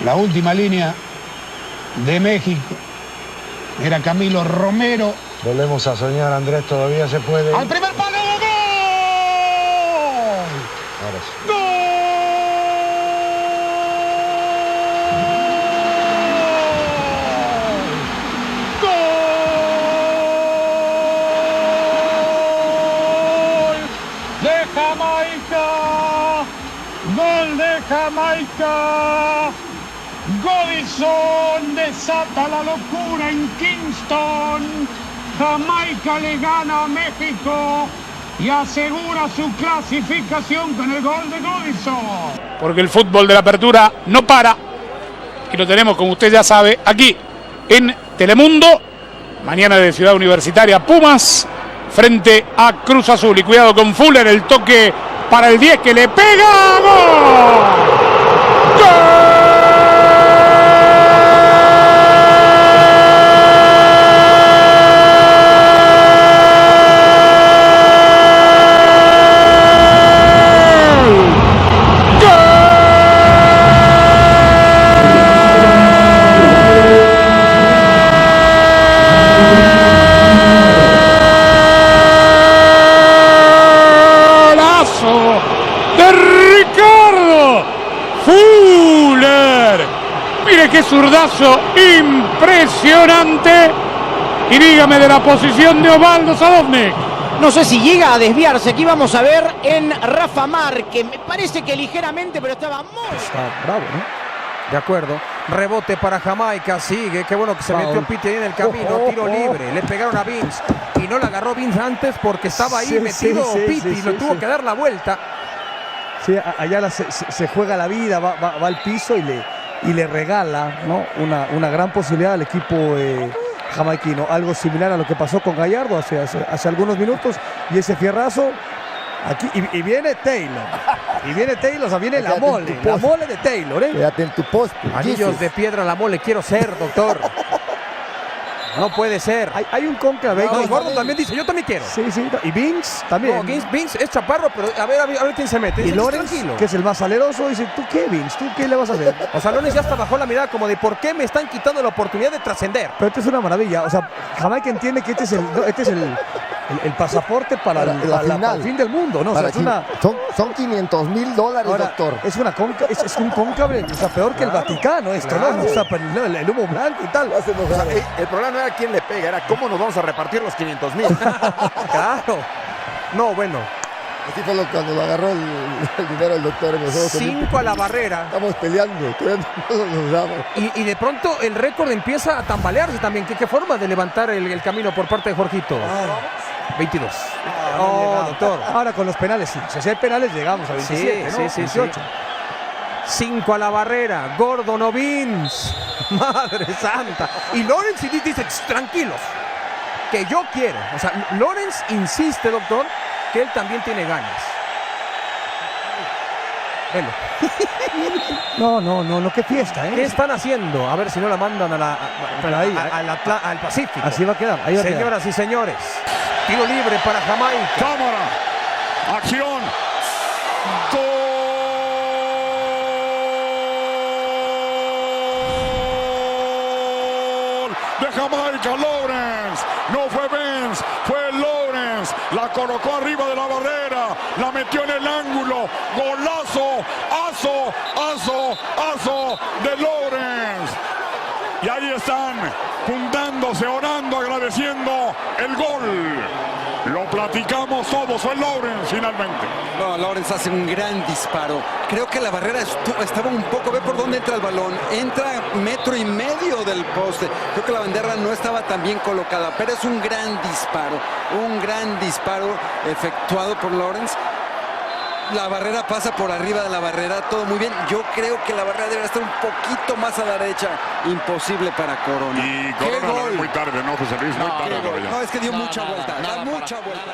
La última línea de México. Era Camilo Romero. Volvemos a soñar, Andrés, todavía se puede. ¡Al primer palo! ¡Gol! Ahora sí. ¡Gol! ¡Gol! ¡De Jamaica! ¡Gol de Jamaica! Godinson desata la locura en Kingston. Jamaica le gana a México y asegura su clasificación con el gol de Godinson. Porque el fútbol de la apertura no para. Y lo tenemos, como usted ya sabe, aquí en Telemundo. Mañana de Ciudad Universitaria, Pumas frente a Cruz Azul. Y cuidado con Fuller, el toque para el 10 que le pega. ¡Gol! ¡Gol! Mire qué zurdazo impresionante. Y dígame de la posición de Osvaldo Sadovnik. No sé si llega a desviarse. Aquí vamos a ver en Rafa Márquez. Me parece que ligeramente, pero estaba muy... Está bravo, ¿no? De acuerdo. Rebote para Jamaica. Sigue. Qué bueno que se metió Piti ahí en el camino. Tiro libre. Le pegaron a Vince. Y no la agarró Vince antes porque estaba ahí metido Piti. Lo tuvo que dar la vuelta. Sí, Ayala se juega la vida, va al piso y le regala, ¿no? una gran posibilidad al equipo jamaiquino. Algo similar a lo que pasó con Gallardo hace algunos minutos. Y ese fierrazo aquí. Y viene Taylor. Y viene Taylor, o sea, viene la mole de Taylor, ¿eh? Quédate en tu poste. Anillos de piedra la mole quiero ser, doctor. No puede ser. Hay un cónclave. No, Gordon también dice, yo también quiero. Sí. Y Vince también. No, Vince es chaparro, pero a ver quién se mete. Y Lawrence, que es el más saleroso, dice, ¿tú qué, Vince? ¿Tú qué le vas a hacer? O sea, Lawrence ya hasta bajó la mirada como de ¿por qué me están quitando la oportunidad de trascender? Pero esto es una maravilla. O sea, Jamaica entiende que este es el pasaporte para el fin del mundo, ¿no? O sea, son $500,000, doctor. Es un cónclave, o sea, peor que el Vaticano esto, claro. ¿no? O sea, el humo blanco y tal. O sea, el problema no era quién le pega, era cómo nos vamos a repartir los 500,000. Claro. No, bueno. Así fue cuando lo agarró el dinero el doctor en los Juegos 5 a la barrera. Estamos peleando, todavía no lo logramos. Y de pronto el récord empieza a tambalearse también. ¿Qué forma de levantar el camino por parte de Jorgito? 22. No, doctor. Ahora con los penales, sí. Si hay penales, llegamos a 27, sí, ¿no? sí, 18. 5 a la barrera. Gordon o Vince. Madre santa. Y Lawrence dice, tranquilos, que yo quiero. O sea, Lawrence insiste, doctor, que él también tiene ganas. Velo. No, qué fiesta, ¿eh? ¿Qué están haciendo? A ver si no la mandan al Pacífico. Así va a quedar. Ahí va Señoras y señores, tiro libre para Jamaica. Cámara, acción, gol de Jamaica. Lawrence, no fue Vince, fue Lawrence, la colocó arriba de la barrera, la metió en el ángulo, golazo, aso de Lawrence. Y ahí están, juntándose, orando, agradeciendo el gol. Lo platicamos todos, fue Lawrence finalmente. No, Lawrence hace un gran disparo. Creo que la barrera estaba un poco, ve por dónde entra el balón. Entra 1,5 metros del poste. Creo que la bandera no estaba tan bien colocada, pero es un gran disparo efectuado por Lawrence. La barrera pasa por arriba de la barrera, todo muy bien. Yo creo que la barrera debe estar un poquito más a la derecha. Imposible para Corona. Y Corona lo ve muy tarde, ¿no, José Luis? Muy tarde. No, es que dio mucha vuelta. Da mucha vuelta.